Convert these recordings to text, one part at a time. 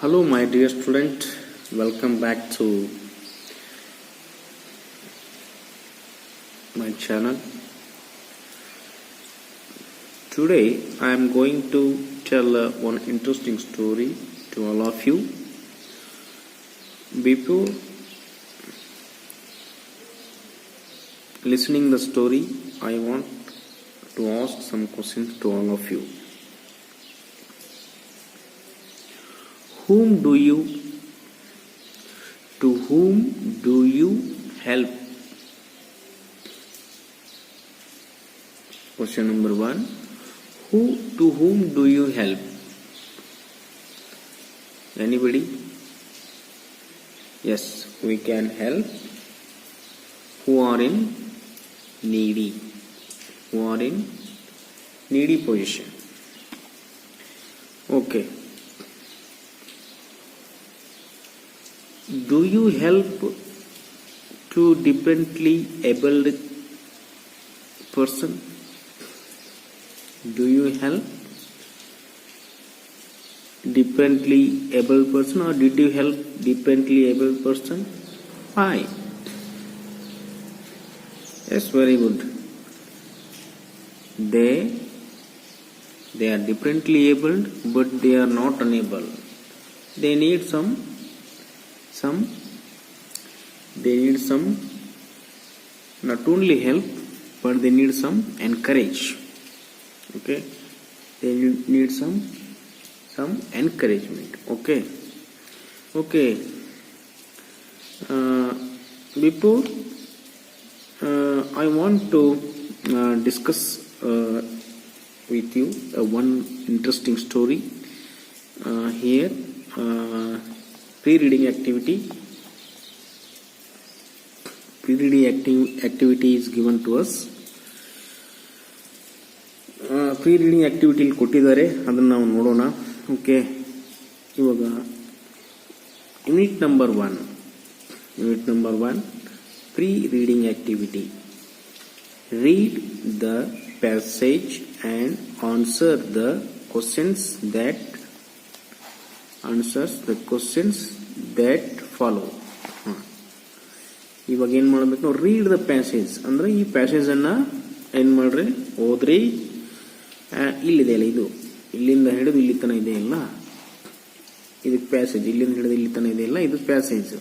Hello, my dear student. Welcome back to my channel. Today, I am going to tell one interesting story to all of you. Before listening the story, I want to ask some questions to all of you. To whom do you help? Question number 1. To whom do you help? Anybody? Yes, we can help who are in needy position. Okay. Do you help to differently abled person? Do you help differently abled person, or did you help differently abled person? Why? Yes, very good. They are differently abled, but they are not unable. They need some not only help, but they need some encourage. Okay, they need some encouragement. Okay. Before I want to discuss with you one interesting story here. Pre-reading activity is given to us. Pre-reading activity ಕೊಟ್ಟಿದ್ದಾರೆ, ಅದನ್ನು ನಾವು ನೋಡೋಣ. Okay, ಇವಾಗ unit number 1 pre-reading activity. Read the passage and answer the questions that follow. ಇವಾಗ ಏನ್ ಮಾಡಬೇಕು ನಾವು? Read the passage ಅಂದ್ರೆ ಈ ಪ್ಯಾಸೇಜ್ ಅನ್ನ ಏನ್ ಮಾಡ್ರಿ, ಓದ್ರಿ. ಇಲ್ಲಿದೆ ಅಲ್ಲ, ಇದು ಇಲ್ಲಿಂದ ಹಿಡಿದು ಇಲ್ಲಿ ತನ ಇದೆ ಅಲ್ಲ, ಇದಕ್ಕೆ ಪ್ಯಾಸೇಜ್. ಇಲ್ಲಿಂದ ಹಿಡಿದು ಇಲ್ಲಿ ತನ ಇದೆ ಅಲ್ಲ, ಇದು ಪ್ಯಾಸೇಜ್.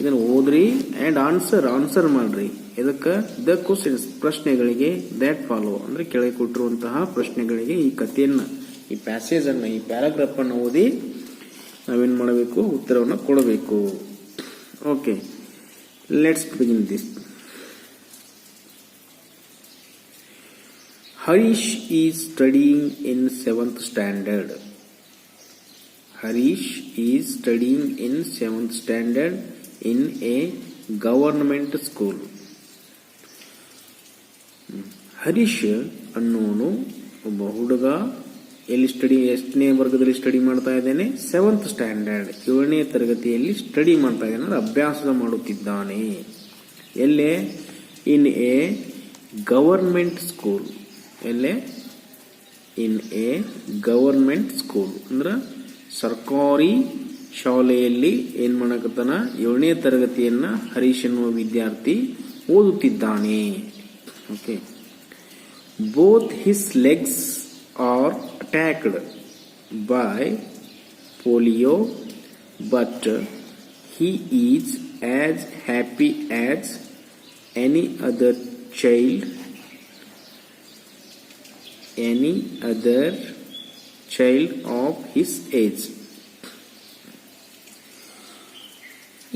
ಇದನ್ನು ಓದ್ರಿ ಅಂಡ್ ಆನ್ಸರ್ ಮಾಡ್ರಿ. ಇದಕ್ಕೆ ದ ಕ್ವಶನ್ಸ್, ಪ್ರಶ್ನೆಗಳಿಗೆ, ದ್ಯಾಟ್ ಫಾಲೋ ಅಂದ್ರೆ ಕೆಳಗೆ ಕೊಟ್ಟಿರುವಂತಹ ಪ್ರಶ್ನೆಗಳಿಗೆ ಈ ಕಥೆಯನ್ನ, ಈ ಪ್ಯಾಸೇಜ್ ಅನ್ನ, ಈ ಪ್ಯಾರಾಗ್ರಾಫ್ ಅನ್ನು ಓದಿ ನಾವೇನ್ ಮಾಡಬೇಕು? ಉತ್ತರವನ್ನು ಕೊಡಬೇಕು. Okay, let's begin this. Harish is studying in 7th standard. Harish is studying in 7th standard in a government school. Harish ಅನ್ನೋನು ಒಬ್ಬ ಹುಡುಗ. ಎಲ್ಲಿ ಎಷ್ಟನೇ ವರ್ಗದಲ್ಲಿ ಸ್ಟಡಿ ಮಾಡ್ತಾ ಇದ್ದಾನೆ? 7th ಸ್ಟ್ಯಾಂಡರ್ಡ್, 7ನೇ ತರಗತಿಯಲ್ಲಿ ಸ್ಟಡಿ ಮಾಡ್ತಾ ಇದ್ದಾನೆ, ಅಭ್ಯಾಸ ಮಾಡುತ್ತಿದ್ದಾನೆ. ಎಲ್ಲೇ? In a government school. ಎಲ್ಲೇ? ಇನ್ ಎ ಗವರ್ಮೆಂಟ್ ಸ್ಕೂಲ್ ಅಂದ್ರೆ ಸರ್ಕಾರಿ ಶಾಲೆಯಲ್ಲಿ ಏನ್ ಮಾಡಕತ್ತಾನ? 7ನೇ ತರಗತಿಯನ್ನ ಹರೀಶ್ ಎನ್ನುವ ವಿದ್ಯಾರ್ಥಿ ಓದುತ್ತಿದ್ದಾನೆ. Okay. Both his legs are attacked by polio, but he is as happy as any other child of his age.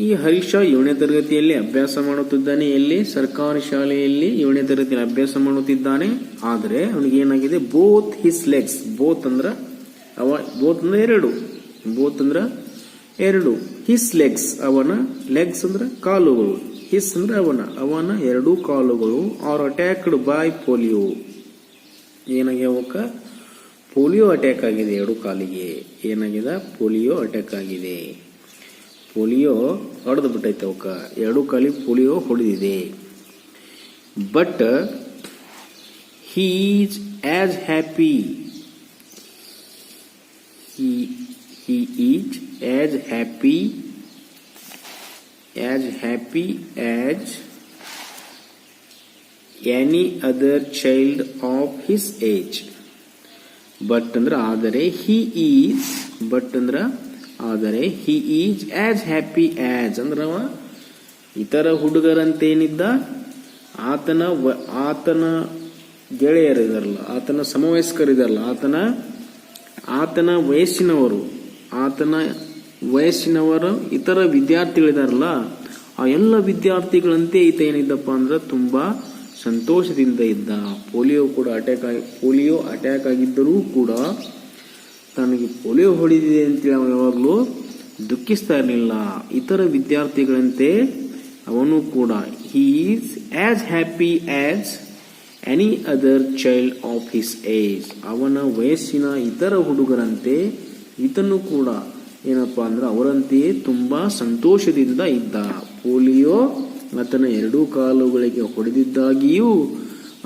ಈ ಹರೀಶ 7ನೇ ತರಗತಿಯಲ್ಲಿ ಅಭ್ಯಾಸ ಮಾಡುತ್ತಿದ್ದಾನೆ. ಎಲ್ಲಿ? ಸರ್ಕಾರಿ ಶಾಲೆಯಲ್ಲಿ 7ನೇ ತರಗತಿಯಲ್ಲಿ ಅಭ್ಯಾಸ ಮಾಡುತ್ತಿದ್ದಾನೆ. ಆದರೆ ಅವನಿಗೆ ಏನಾಗಿದೆ? Both his legs. ಬೋತ್ ಅಂದ್ರೆ ಎರಡು. ಹಿಸ್ ಲೆಗ್ಸ್, ಅವನ. ಲೆಗ್ಸ್ ಅಂದ್ರೆ ಕಾಲುಗಳು. ಹಿಸ್ ಅಂದ್ರೆ ಅವನ 2 ಕಾಲುಗಳು ಆರ್ ಅಟ್ಯಾಕ್ಡ್ ಬೈ ಪೋಲಿಯೋ. ಏನಾಗ್ಯಾವಕ್ಕ? ಪೋಲಿಯೋ ಅಟ್ಯಾಕ್ ಆಗಿದೆ 2 ಕಾಲಿಗೆ. ಏನಾಗಿದೆ? ಪೋಲಿಯೋ ಅಟ್ಯಾಕ್ ಆಗಿದೆ. ಪೋಲಿಯೋ ಹೊಡೆದು ಬಿಟ್ಟೈತೆ ಅವಕ್ಕ. 2 ಕಾಲಿಗೆ ಪೋಲಿಯೋ ಹೊಡೆದಿದೆ. But he is as happy he is as happy as any other child of his age. But ಅಂದ್ರೆ ಆದರೆ he is, ಬಟ್ ಅಂದ್ರೆ ಆದರೆ he is as happy as ಅಂದ್ರೆ ಅವ ಇತರ ಹುಡುಗರಂತೇನಿದ್ದ ಆತನ ಗೆಳೆಯರಿದಾರಲ್ಲ, ಆತನ ಸಮವಯಸ್ಕರಿದಾರಲ್ಲ, ಆತನ ವಯಸ್ಸಿನವರು ಇತರ ವಿದ್ಯಾರ್ಥಿಗಳಿದಾರಲ್ಲ, ಆ ಎಲ್ಲ ವಿದ್ಯಾರ್ಥಿಗಳಂತೆ ಈತ ಏನಿದ್ದಪ್ಪ ಅಂದ್ರೆ ತುಂಬಾ ಸಂತೋಷದಿಂದ ಇದ್ದ. ಪೋಲಿಯೋ ಅಟ್ಯಾಕ್ ಆಗಿದ್ದರೂ ಕೂಡ ತನಗೆ ಪೋಲಿಯೋ ಹೊಡೆದಿದೆ ಅಂತೇಳಿ ಅವನು ಯಾವಾಗಲೂ ದುಃಖಿಸ್ತಾ ಇರಲಿಲ್ಲ. ಇತರ ವಿದ್ಯಾರ್ಥಿಗಳಂತೆ ಅವನು ಕೂಡ he is as happy as any other child of his age. ಅವನ ವಯಸ್ಸಿನ ಇತರ ಹುಡುಗರಂತೆ ಈತನು ಕೂಡ ಏನಪ್ಪಾ ಅಂದ್ರೆ ಅವರಂತೆಯೇ ತುಂಬಾ ಸಂತೋಷದಿಂದ ಇದ್ದ. ಪೋಲಿಯೋ ಆತನ 2 ಕಾಲುಗಳಿಗೆ ಹೊಡೆದಿದ್ದಾಗಿಯೂ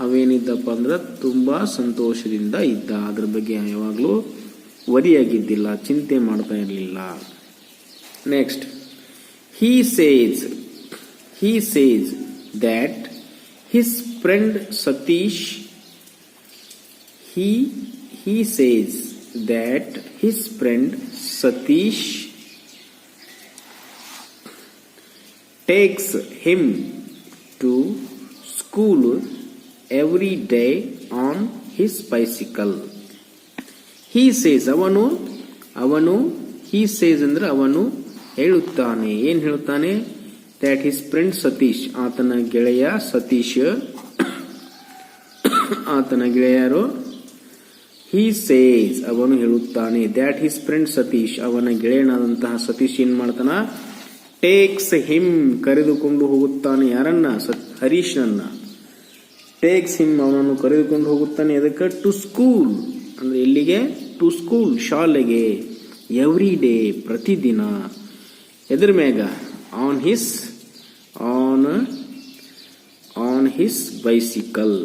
ಅವೇನಿದ್ದಪ್ಪ ಅಂದ್ರೆ ತುಂಬಾ ಸಂತೋಷದಿಂದ ಇದ್ದ. ಅದ್ರ ಬಗ್ಗೆ ಯಾವಾಗಲೂ ವರಿಯಾಗಿದ್ದಿಲ್ಲ, ಚಿಂತೆ ಮಾಡ್ತಾ ಇರಲಿಲ್ಲ. Next, he says that his friend Satish he says that his friend Satish takes him to school every day on his bicycle. He says ಅವನು he says ಅಂದ್ರೆ ಅವನು ಹೇಳುತ್ತಾನೆ. ಏನ್ ಹೇಳುತ್ತಾನೆ? that his friend Satish, ಆತನ ಗೆಳೆಯ ಸತೀಶ್, ಆತನ ಗೆಳೆಯರು he says ಅವನು ಹೇಳುತ್ತಾನೆ that his friend Satish, ಅವನ ಗೆಳೆಯನಾದಂತಹ ಸತೀಶ್ ಏನ್ ಮಾಡ್ತಾನ? takes him ಕರೆದುಕೊಂಡು ಹೋಗುತ್ತಾನೆ. ಯಾರನ್ನ? ಹರೀಶ್ನನ್ನ. takes him ಅವನನ್ನು ಕರೆದುಕೊಂಡು ಹೋಗುತ್ತಾನೆ. ಅದಕ್ಕೆ ಟು ಸ್ಕೂಲ್ ಅಂದ್ರೆ ಎಲ್ಲಿಗೆ? ಟು ಸ್ಕೂಲ್ ಶಾಲೆಗೆ. ಎವ್ರಿ ಡೇ ಪ್ರತಿದಿನ. ಎದ್ರ ಮ್ಯಾಗ? ಆನ್ ಹಿಸ್ ಬೈಸಿಕಲ್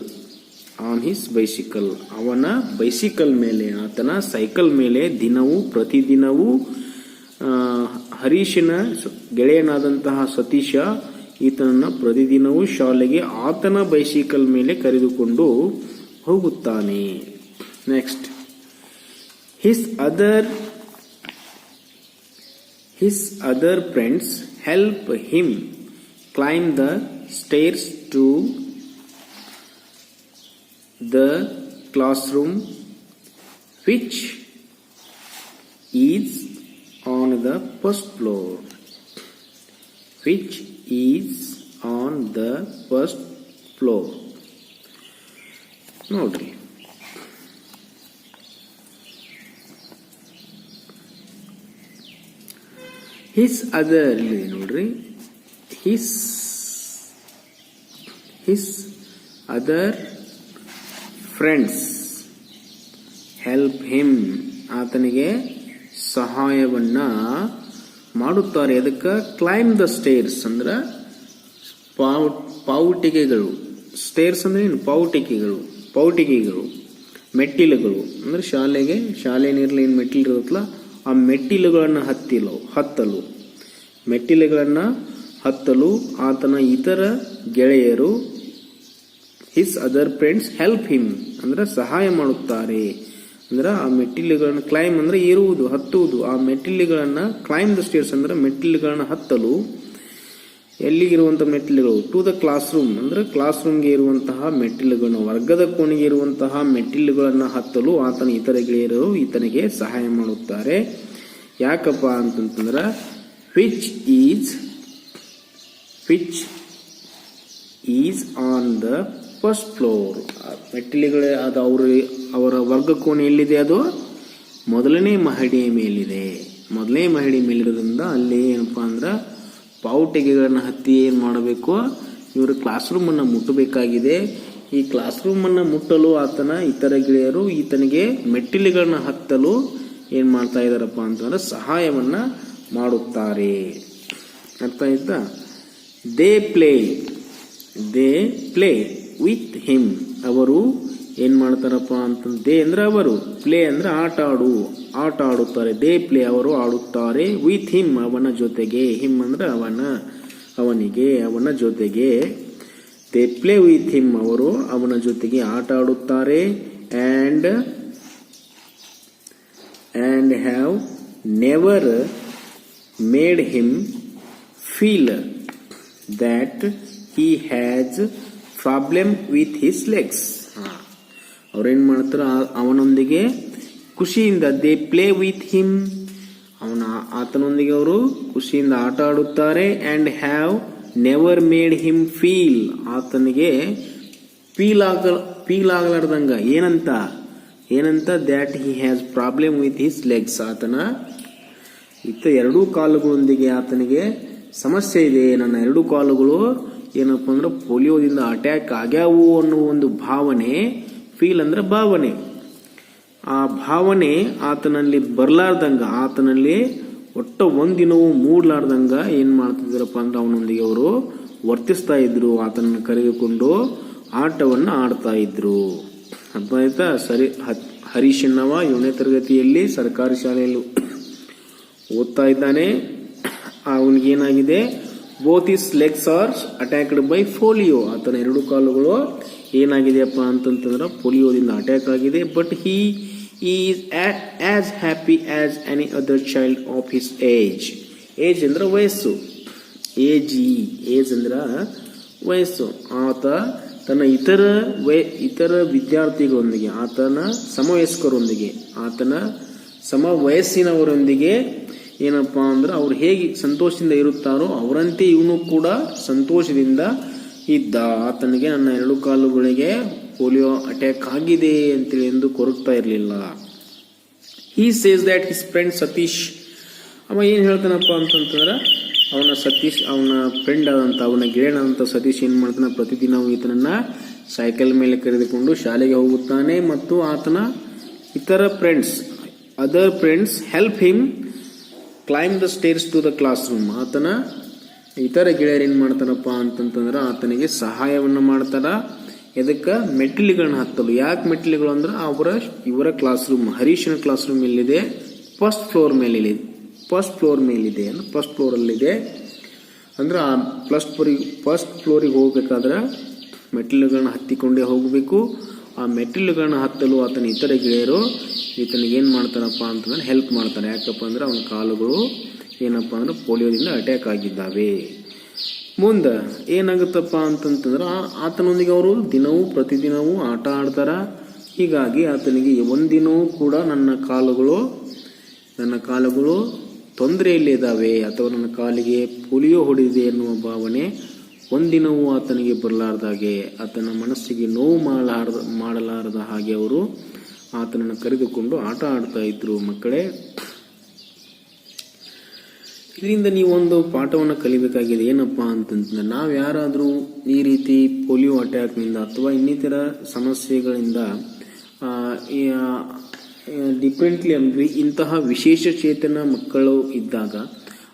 ಅವನ ಬೈಸಿಕಲ್ ಮೇಲೆ, ಆತನ ಸೈಕಲ್ ಮೇಲೆ ಪ್ರತಿದಿನವೂ ಹರೀಶನ ಗೆಳೆಯನಾದಂತಹ ಸತೀಶ ಈತನನ್ನ ಪ್ರತಿದಿನವೂ ಶಾಲೆಗೆ ಆತನ ಬೈಸಿಕಲ್ ಮೇಲೆ ಕರೆದುಕೊಂಡು ಹೋಗುತ್ತಾನೆ. Next, his other friends help him climb the stairs to the classroom which is on the first floor. ನೋಡ್ರಿ, ಹಿಸ್ ಅದರ್ ನೋಡ್ರಿ, his other friends help him ಆತನಿಗೆ ಸಹಾಯವನ್ನ ಮಾಡುತ್ತಾರೆ. ಅದಕ್ಕೆ ಕ್ಲೈಮ್ ದ ಸ್ಟೇರ್ಸ್ ಅಂದ್ರ ಪಾವುಟಿಕೆಗಳು. ಸ್ಟೇರ್ಸ್ ಅಂದ್ರೆ ಏನು? ಪಾವುಟಿಕೆಗಳು, ಮೆಟ್ಟಿಲುಗಳು ಅಂದ್ರೆ ಶಾಲೆ ನೀರ್ಲಿ ಏನು ಮೆಟ್ಟಿಲು ಇರುತ್ತಲ್ಲ, ಆ ಮೆಟ್ಟಿಲುಗಳನ್ನು ಹತ್ತಲು ಆತನ ಇತರ ಗೆಳೆಯರು his other friends help him ಅಂದ್ರೆ ಸಹಾಯ ಮಾಡುತ್ತಾರೆ. ಅಂದ್ರೆ ಆ ಮೆಟ್ಟಿಲುಗಳನ್ನ ಕ್ಲೈಮ್ ಅಂದ್ರೆ ಏರುವುದು, ಹತ್ತುವುದು. ಆ ಮೆಟ್ಟಿಲುಗಳನ್ನ ಕ್ಲೈಮ್ ದ ಸ್ಟೇರ್ಸ್ ಅಂದ್ರೆ ಮೆಟ್ಟಿಲುಗಳನ್ನ ಹತ್ತಲು. ಎಲ್ಲಿಗಿರುವಂತಹ ಮೆಟ್ಟಿಲುಗಳು? ಟು ದ ಕ್ಲಾಸ್ ರೂಮ್ ಅಂದ್ರೆ ಕ್ಲಾಸ್ ರೂಮ್ಗೆ ಇರುವಂತಹ ಮೆಟ್ಟಿಲುಗಳನ್ನು, ವರ್ಗದ ಕೋಣೆಗೆ ಇರುವಂತಹ ಮೆಟ್ಟಿಲುಗಳನ್ನ ಹತ್ತಲು ಆತನ ಇತರ ಗೆಳೆಯರು ಈತನಿಗೆ ಸಹಾಯ ಮಾಡುತ್ತಾರೆ. ಯಾಕಪ್ಪ ಅಂತಂದ್ರ which is on the first floor. ಮೆಟ್ಟಿಲುಗಳೇ ಅದು ಅವರ ವರ್ಗ ಕೋಣೆ ಎಲ್ಲಿದೆ? ಅದು ಮೊದಲನೇ ಮಹಡಿಯ ಮೇಲಿದೆ. ಮೊದಲನೇ ಮಹಡಿ ಮೇಲಿರೋದ್ರಿಂದ ಅಲ್ಲಿ ಏನಪ್ಪಾ ಅಂದ್ರ ಪಾವುಟಿಗೆಗಳನ್ನ ಹತ್ತಿ ಏನ್ ಮಾಡಬೇಕು? ಇವರು ಕ್ಲಾಸ್ ರೂಮ್ ಅನ್ನ ಮುಟ್ಟಬೇಕಾಗಿದೆ. ಈ ಕ್ಲಾಸ್ ರೂಮ್ ಅನ್ನ ಮುಟ್ಟಲು ಆತನ ಇತರ ಗೆಳೆಯರು ಈತನಿಗೆ ಮೆಟ್ಟಿಲುಗಳನ್ನ ಹತ್ತಲು ಏನ್ ಮಾಡ್ತಾ ಇದಾರಪ್ಪ ಅಂತಂದ್ರೆ ಸಹಾಯವನ್ನ ಮಾಡುತ್ತಾರೆ. ಅರ್ಥ ಆಯ್ತಾ? ದೇ ಪ್ಲೇ ವಿತ್ ಹಿಮ್ ಅವರು ಏನ್ ಮಾಡ್ತಾರಪ್ಪ ಅಂತಂದ್ರೆ ದೇ ಅಂದ್ರೆ ಅವರು, ಪ್ಲೇ ಅಂದ್ರೆ ಆಟ ಆಡುತ್ತಾರೆ. ದೇ ಪ್ಲೇ ಅವರು ಆಡುತ್ತಾರೆ ವಿತ್ ಹಿಮ್ ಅವನ ಜೊತೆಗೆ. ಹಿಮ್ ಅಂದ್ರೆ ಅವನಿಗೆ ಅವನ ಜೊತೆಗೆ. ದೇ ಪ್ಲೇ ವಿತ್ ಹಿಮ್ ಅವರು ಅವನ ಜೊತೆಗೆ ಆಟ ಆಡುತ್ತಾರೆ. And have never made him feel that he has problem with his legs. ಅವ್ರೇನ್ ಮಾಡ್ತಾರ, ಅವನೊಂದಿಗೆ ಖುಷಿಯಿಂದ ದೇ ಪ್ಲೇ ವಿತ್ ಹಿಮ್, ಆತನೊಂದಿಗೆ ಅವರು ಖುಷಿಯಿಂದ ಆಟ ಆಡುತ್ತಾರೆ. And have never made him feel, ಆತನಿಗೆ ಫೀಲ್ ಆಗಲಾರ್ದಂಗ ಏನಂತ that he has problem with his legs, ಆತನ ಎರಡೂ ಕಾಲುಗಳೊಂದಿಗೆ ಆತನಿಗೆ ಸಮಸ್ಯೆ ಇದೆ. ನನ್ನ ಎರಡೂ ಕಾಲುಗಳು ಏನಪ್ಪ ಅಂದ್ರೆ ಪೋಲಿಯೋದಿಂದ ಅಟ್ಯಾಕ್ ಆಗ್ಯಾವು ಅನ್ನೋ ಒಂದು ಭಾವನೆ. ಫೀಲ್ ಅಂದ್ರೆ ಭಾವನೆ. ಆ ಭಾವನೆ ಆತನಲ್ಲಿ ಬರ್ಲಾರ್ದಂಗ, ಆತನಲ್ಲಿ ಒಂದಿನವೂ ಮೂಡ್ಲಾರ್ದಂಗ ಏನ್ ಮಾಡ್ತಿದ್ರಪ್ಪ ಅಂದ್ರೆ ಅವನೊಂದಿಗೆ ಅವರು ವರ್ತಿಸ್ತಾ ಇದ್ರು. ಆತನನ್ನು ಕರೆದುಕೊಂಡು ಆಟವನ್ನ ಆಡ್ತಾ ಇದ್ರು. ಅರ್ಥ ಆಯ್ತಾ? ಸರಿ. ಹರೀಶ್ ಅನ್ನವ 7ನೇ ತರಗತಿಯಲ್ಲಿ ಸರ್ಕಾರಿ ಶಾಲೆಯಲ್ಲಿ ಓದ್ತಾ ಇದ್ದಾನೆ. ಅವನಿಗೇನಾಗಿದೆ, both his legs are attacked by polio. ಆತನ ಎರಡು ಕಾಲುಗಳು ಏನಾಗಿದೆಯಪ್ಪ ಅಂತಂತಂದ್ರೆ ಪೋಲಿಯೋದಿಂದ ಅಟ್ಯಾಕ್ ಆಗಿದೆ. But he is as happy as any other child of his age. Age ಅಂದ್ರೆ ವಯಸ್ಸು. ಏಜ್ ಅಂದ್ರ ವಯಸ್ಸು. ಆತ ತನ್ನ ಇತರ ವಿದ್ಯಾರ್ಥಿಗಳೊಂದಿಗೆ, ಆತನ ಸಮವಯಸ್ಕರೊಂದಿಗೆ, ಆತನ ಸಮವಯಸ್ಸಿನವರೊಂದಿಗೆ ಏನಪ್ಪಾ ಅಂದ್ರೆ ಅವ್ರು ಹೇಗೆ ಸಂತೋಷದಿಂದ ಇರುತ್ತಾರೋ ಅವರಂತೆ ಇವನು ಕೂಡ ಸಂತೋಷದಿಂದ ಇದ್ದ. ಆತನಿಗೆ ನನ್ನ ಎರಡು ಕಾಲುಗಳಿಗೆ ಪೋಲಿಯೋ ಅಟ್ಯಾಕ್ ಆಗಿದೆ ಅಂತೇಳಿ ಎಂದು ಕೊರಗ್ತಾ ಇರಲಿಲ್ಲ. He says that his friend Satish, ಅವ ಏನ್ ಹೇಳ್ತಾನಪ್ಪ ಅಂತಂತಂದ್ರೆ ಅವನ ಫ್ರೆಂಡ್ ಆದಂತ, ಅವನ ಗೆಳೆಯನಾದಂತ ಸತೀಶ್ ಏನ್ ಮಾಡ್ತಾನೆ, ಪ್ರತಿದಿನ ಈತನನ್ನ ಸೈಕಲ್ ಮೇಲೆ ಕರೆದುಕೊಂಡು ಶಾಲೆಗೆ ಹೋಗುತ್ತಾನೆ. ಮತ್ತು ಆತನ other friends help him climb the stairs to the classroom. ಆತನ ಇತರ ಗೆಳೆಯರು ಏನ್ ಮಾಡ್ತಾರಪ್ಪ ಅಂತಂತಂದ್ರ ಆತನಿಗೆ ಸಹಾಯವನ್ನ ಮಾಡ್ತಾರ. ಇದಕ್ಕ ಮೆಟ್ಟಿಲುಗಳನ್ನ ಹತ್ತಲು. ಯಾಕೆ ಮೆಟ್ಟಿಲುಗಳು ಅಂದ್ರೆ ಇವರ ಕ್ಲಾಸ್ ರೂಮ್, ಹರೀಶನ ಕ್ಲಾಸ್ ರೂಮ್ ಎಲ್ಲಿದೆ, ಫಸ್ಟ್ ಫ್ಲೋರ್ ಮೇಲಿದೆ ಅಂದ್ರೆ ಫಸ್ಟ್ ಫ್ಲೋರ್ ಅಲ್ಲಿದೆ. ಅಂದ್ರೆ ಆ ಫಸ್ಟ್ ಫ್ಲೋರಿಗೆ ಹೋಗ್ಬೇಕಾದ್ರೆ ಮೆಟ್ಟಿಲುಗಳನ್ನ ಹತ್ತಿಕೊಂಡೇ ಹೋಗಬೇಕು. ಆ ಮೆಟ್ಟಿಲುಗಳನ್ನ ಹತ್ತಲು ಆತನ ಇತರ ಗೆಳೆಯರು ಈತನಿಗೆ ಏನ್ ಮಾಡ್ತಾರಪ್ಪ ಅಂತಂದ್ರೆ ಹೆಲ್ಪ್ ಮಾಡ್ತಾರೆ. ಯಾಕಪ್ಪ ಅಂದ್ರೆ ಅವನ ಕಾಲುಗಳು ಏನಪ್ಪಾ ಅಂದ್ರೆ ಪೋಲಿಯೋದಿಂದ ಅಟ್ಯಾಕ್ ಆಗಿದ್ದಾವೆ. ಮುಂದೆ ಏನಾಗುತ್ತಪ್ಪ ಅಂತಂತಂದ್ರೆ ಆತನೊಂದಿಗೆ ಅವರು ಪ್ರತಿದಿನವೂ ಆಟ ಆಡ್ತಾರ. ಹೀಗಾಗಿ ಆತನಿಗೆ ಒಂದಿನವೂ ಕೂಡ ನನ್ನ ಕಾಲುಗಳು ತೊಂದರೆಯಲ್ಲಿ ಇದ್ದಾವೆ ಅಥವಾ ನನ್ನ ಕಾಲಿಗೆ ಪೋಲಿಯೋ ಹೊಡೆದಿದೆ ಎನ್ನುವ ಭಾವನೆ ಒಂದಿನವೂ ಆತನಿಗೆ ಬರಲಾರ್ದಾಗೆ, ಆತನ ಮನಸ್ಸಿಗೆ ನೋವು ಮಾಡಲಾರದ ಹಾಗೆ ಅವರು ಆತನನ್ನು ಕರೆದುಕೊಂಡು ಆಟ ಆಡ್ತಾ ಇದ್ರು. ಮಕ್ಕಳೇ, ಇದರಿಂದ ನೀವೊಂದು ಪಾಠವನ್ನು ಕಲಿಬೇಕಾಗಿದೆ. ಏನಪ್ಪಾ ಅಂತಂದ್ರೆ, ನಾವು ಯಾರಾದರೂ ಈ ರೀತಿ ಪೋಲಿಯೋ ಅಟ್ಯಾಕ್ನಿಂದ ಅಥವಾ ಇನ್ನಿತರ ಸಮಸ್ಯೆಗಳಿಂದ ಡಿಪೆಂಡ್ಲಿ ಅಂದ್ರೆ ಇಂತಹ ವಿಶೇಷ ಚೇತನ ಮಕ್ಕಳು ಇದ್ದಾಗ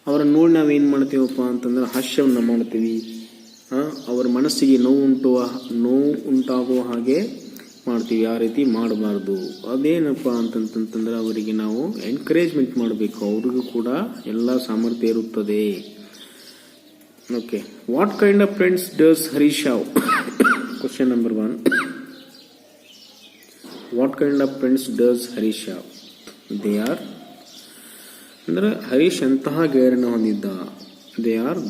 ಅವರನ್ನು ನೋಡಿ ನಾವೇನ್ ಮಾಡ್ತೀವಪ್ಪ ಅಂತಂದ್ರೆ ಹಾಸ್ಯವನ್ನ ಮಾಡ್ತೀವಿ. ಅವರ ಮನಸ್ಸಿಗೆ ನೋವು ಉಂಟಾಗುವ ಹಾಗೆ ಮಾಡ್ತೀವಿ. ಆ ರೀತಿ ಮಾಡಬಾರ್ದು. ಅದೇನಪ್ಪ ಅಂತಂತಂದ್ರೆ ಅವರಿಗೆ ನಾವು ಎನ್ಕರೇಜ್ಮೆಂಟ್ ಮಾಡಬೇಕು. ಅವ್ರಿಗೂ ಕೂಡ ಎಲ್ಲ ಸಾಮರ್ಥ್ಯ ಇರುತ್ತದೆ. Okay, what kind of friends does Harish have? Question number 1. What kind of friends does Harish have? They are ಅಂದ್ರೆ ಹರೀಶ್ ಅಂತಹ ಗೆಳೆಯರನ್ನು ಹೊಂದಿದ್ದ. They are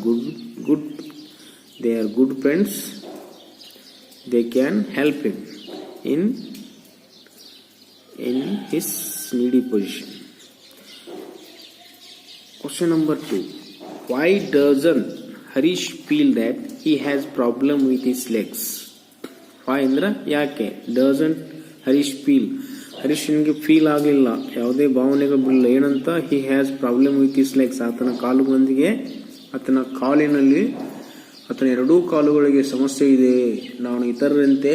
good friends. They can help him in his needy position. Question number 2. Why doesn't Harish feel that he has problem with his legs? Why ಅಂದ್ರೆ ಯಾಕೆ doesn't Harish feel? ಹರೀಶ್ನಿಗೆ feel ಆಗಲಿಲ್ಲ, ಯಾವುದೇ ಭಾವನೆಗಳು ಬಿಡಲಿಲ್ಲ. ಏನಂತ? he has problem with his legs. ಆತನ ಕಾಲುಗಳೊಂದಿಗೆ, ಆತನ ಕಾಲಿನಲ್ಲಿ, ಆತನ ಎರಡೂ ಕಾಲುಗಳಿಗೆ ಸಮಸ್ಯೆ ಇದೆ. ನಾನು ಇತರರಂತೆ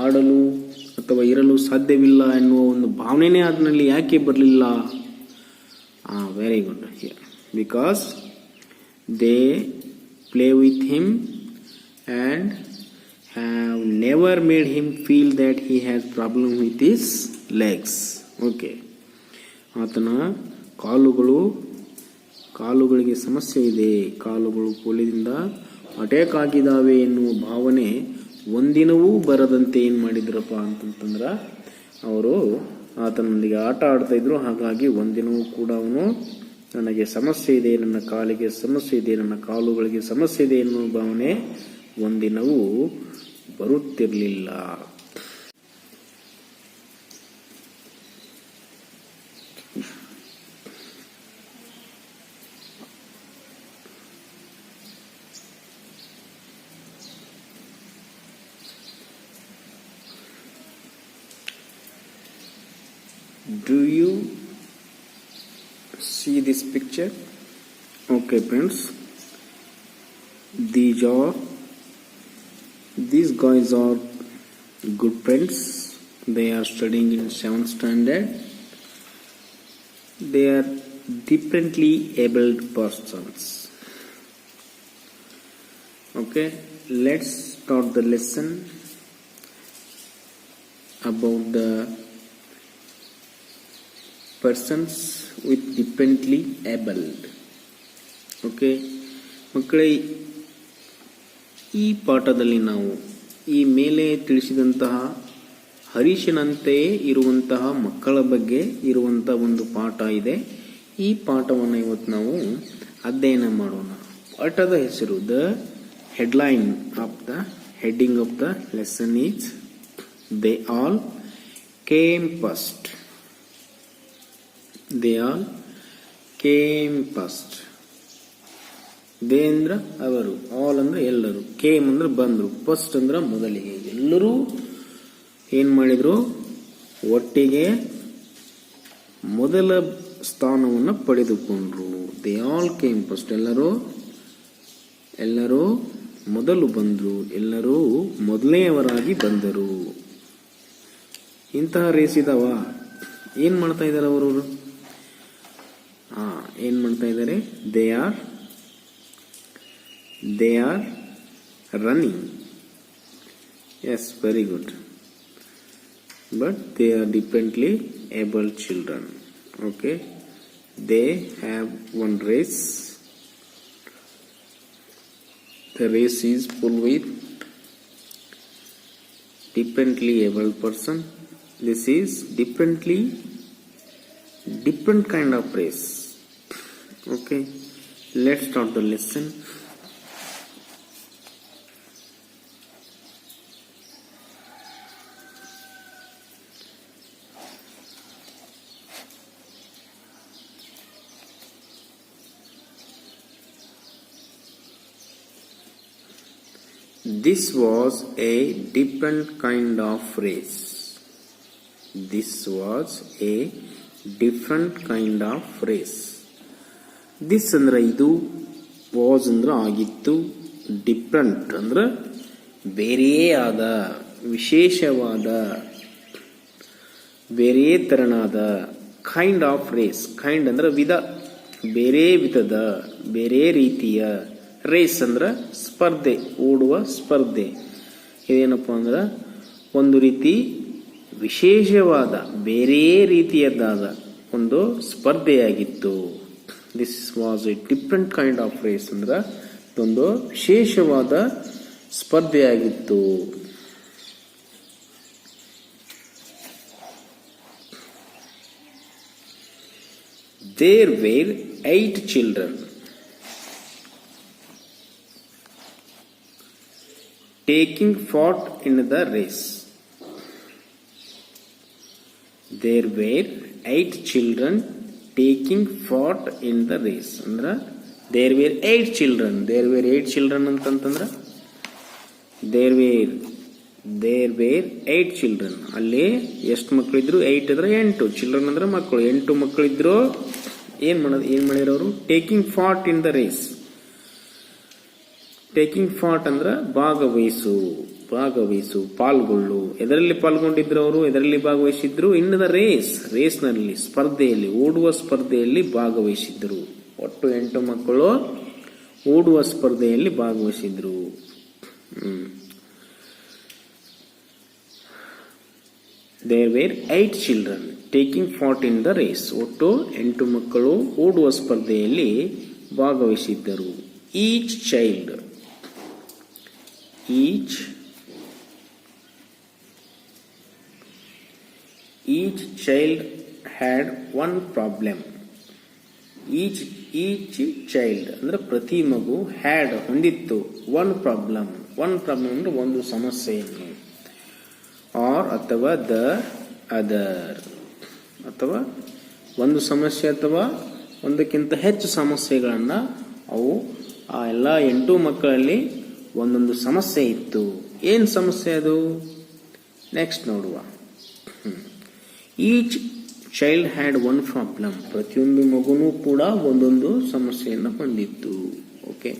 ಆಡಲು ಅಥವಾ ಇರಲು ಸಾಧ್ಯವಿಲ್ಲ ಎನ್ನುವ ಒಂದು ಭಾವನೆನೇ ಅದರಲ್ಲಿ ಯಾಕೆ ಬರಲಿಲ್ಲ? Very good. Because they play with him and have never made him feel that he has problem with his legs. Okay, ಆತನ ಕಾಲುಗಳಿಗೆ ಸಮಸ್ಯೆ ಇದೆ, ಕಾಲುಗಳು ಪೋಲಿಯೋದಿಂದ ಅಟ್ಯಾಕ್ ಆಗಿದ್ದಾವೆ ಎನ್ನುವ ಭಾವನೆ ಒಂದಿನವೂ ಬರದಂತೆ ಏನು ಮಾಡಿದ್ರಪ್ಪ ಅಂತಂತಂದ್ರೆ ಅವರು ಆತನೊಂದಿಗೆ ಆಟ ಆಡ್ತಾ ಇದ್ರು. ಹಾಗಾಗಿ ಒಂದಿನವೂ ಕೂಡ ಅವನು ನನಗೆ ಸಮಸ್ಯೆ ಇದೆ, ನನ್ನ ಕಾಲಿಗೆ ಸಮಸ್ಯೆ ಇದೆ, ನನ್ನ ಕಾಲುಗಳಿಗೆ ಸಮಸ್ಯೆ ಇದೆ ಎನ್ನುವ ಭಾವನೆ ಒಂದಿನವೂ ಬರುತ್ತಿರಲಿಲ್ಲ. Do you see this picture? Okay friends, these guys are good friends. They are studying in 7th standard. They are differently abled persons. Okay, let's start the lesson about the persons with differently abled. Okay ಮಕ್ಕಳೇ, ಈ ಪಾಠದಲ್ಲಿ ನಾವು ಈ ಮೇಲೆ ತಿಳಿಸಿದಂತಹ ಹರೀಶನಂತೆಯೇ ಇರುವಂತಹ ಮಕ್ಕಳ ಬಗ್ಗೆ ಇರುವಂತಹ ಒಂದು ಪಾಠ ಇದೆ. ಈ ಪಾಠವನ್ನು ಇವತ್ತು ನಾವು ಅಧ್ಯಯನ ಮಾಡೋಣ. ಪಾಠದ ಹೆಸರು the headline of the heading of the lesson is they all came first. They all came first. They ಅಂದ್ರೆ ಅವರು, ಆಲ್ ಅಂದ್ರೆ ಎಲ್ಲರೂ, ಕೇಮ್ ಅಂದ್ರೆ ಬಂದ್ರು, ಫಸ್ಟ್ ಅಂದ್ರೆ ಮೊದಲಿಗೆ. ಎಲ್ಲರೂ ಏನ್ ಮಾಡಿದ್ರು, ಒಟ್ಟಿಗೆ ಮೊದಲ ಸ್ಥಾನವನ್ನು ಪಡೆದುಕೊಂಡ್ರು. They all came first. ಎಲ್ಲರೂ ಮೊದಲು ಬಂದ್ರು, ಎಲ್ಲರೂ ಮೊದಲನೆಯವರಾಗಿ ಬಂದರು. ಇಂತಹ ರೇಸ್ ಇದಾವ. ಏನ್ ಮಾಡ್ತಾ ಇದ್ದಾರೆ ಅವರು? ಏನ್ ಮಾಡ್ತಾ ಇದ್ದಾರೆ? They are running. Yes, very good. But they are differently abled children. Okay, they have one race. The race is full with differently abled person. This is different kind of race. Okay, let's start the lesson. This was a different kind of race. This was a different kind of race. This ಅಂದ್ರೆ ಇದು, was ಅಂದ್ರೆ ಆಗಿತ್ತು, different ಅಂದ್ರೆ ಬೇರೆಯೇ ಆದ, ವಿಶೇಷವಾದ, ಬೇರೆ ತೆರನಾದ, ಕೈಂಡ್ ಆಫ್ ರೇಸ್. ಕೈಂಡ್ ಅಂದ್ರೆ ವಿಧ, ಬೇರೆ ವಿಧದ, ಬೇರೆ ರೀತಿಯ. ರೇಸ್ ಅಂದ್ರೆ ಸ್ಪರ್ಧೆ, ಓಡುವ ಸ್ಪರ್ಧೆ. ಇದೇನಪ್ಪ ಅಂದ್ರೆ ಒಂದು ರೀತಿ ವಿಶೇಷವಾದ, ಬೇರೆ ರೀತಿಯದ್ದಾದ ಒಂದು ಸ್ಪರ್ಧೆಯಾಗಿತ್ತು. This was a different kind of race ಅಂದ್ರೆ ಒಂದು ವಿಶೇಷವಾದ ಸ್ಪರ್ಧೆಯಾಗಿತ್ತು. There were 8 children taking part in the race. There were 8 children taking part in the race. ಅಂದ್ರೆ there were 8 children. There were 8 children ಅಂತಂದ್ರೆ there were 8 children. ಅಲ್ಲಿ ಎಷ್ಟು ಮಕ್ಕಳಿದ್ರು? 8 ಇದ್ರೆ 8. Children ಅಂದ್ರೆ ಮಕ್ಕಳು. 8 ಮಕ್ಕಳಿದ್ರು. ಏನ್ ಮಾಡಿದ್ರು ಅವರು? Taking part in the race. Taking part ಅಂದ್ರೆ ಭಾಗವಹಿಸು, ಪಾಲ್ಗೊಳ್ಳು. ಎದರಲ್ಲಿ ಪಾಲ್ಗೊಂಡಿದ್ರು ಅವರು? ಎದರಲ್ಲಿ ಭಾಗವಹಿಸಿದ್ರು? ಇನ್ ದ ರೇಸ್ ನಲ್ಲಿ, ಸ್ಪರ್ಧೆಯಲ್ಲಿ, ಓಡುವ ಸ್ಪರ್ಧೆಯಲ್ಲಿ ಭಾಗವಹಿಸಿದ್ರು. ಒಟ್ಟು 8 ಮಕ್ಕಳು ಓಡುವ ಸ್ಪರ್ಧೆಯಲ್ಲಿ ಭಾಗವಹಿಸಿದ್ರು. There were 8 children taking part in the race. ಒಟ್ಟು 8 ಮಕ್ಕಳು ಓಡುವ ಸ್ಪರ್ಧೆಯಲ್ಲಿ ಭಾಗವಹಿಸಿದ್ದರು. Each child had one problem. Each child ಅಂದ್ರೆ ಪ್ರತಿ ಮಗು ಹ್ಯಾಡ್ ಹೊಂದಿತ್ತು ಒನ್ ಪ್ರಾಬ್ಲಮ್ ಅಂದ್ರೆ ಒಂದು ಸಮಸ್ಯೆಯನ್ನು, ಆರ್ ಅಥವಾ ದ ಅದರ್ ಅಥವಾ ಒಂದು ಸಮಸ್ಯೆ ಅಥವಾ ಒಂದಕ್ಕಿಂತ ಹೆಚ್ಚು ಸಮಸ್ಯೆಗಳನ್ನ ಅವು ಆ ಎಲ್ಲ 8 ಮಕ್ಕಳಲ್ಲಿ ಒಂದೊಂದು ಸಮಸ್ಯೆ ಇತ್ತು. ಏನ್ ಸಮಸ್ಯೆ ಅದು ನೆಕ್ಸ್ಟ್ ನೋಡುವ. Each child had one problem, ಪ್ರತಿಯೊಂದು ಮಗುನೂ ಕೂಡ ಒಂದೊಂದು ಸಮಸ್ಯೆಯನ್ನು ಹೊಂದಿತ್ತು. ಓಕೆ.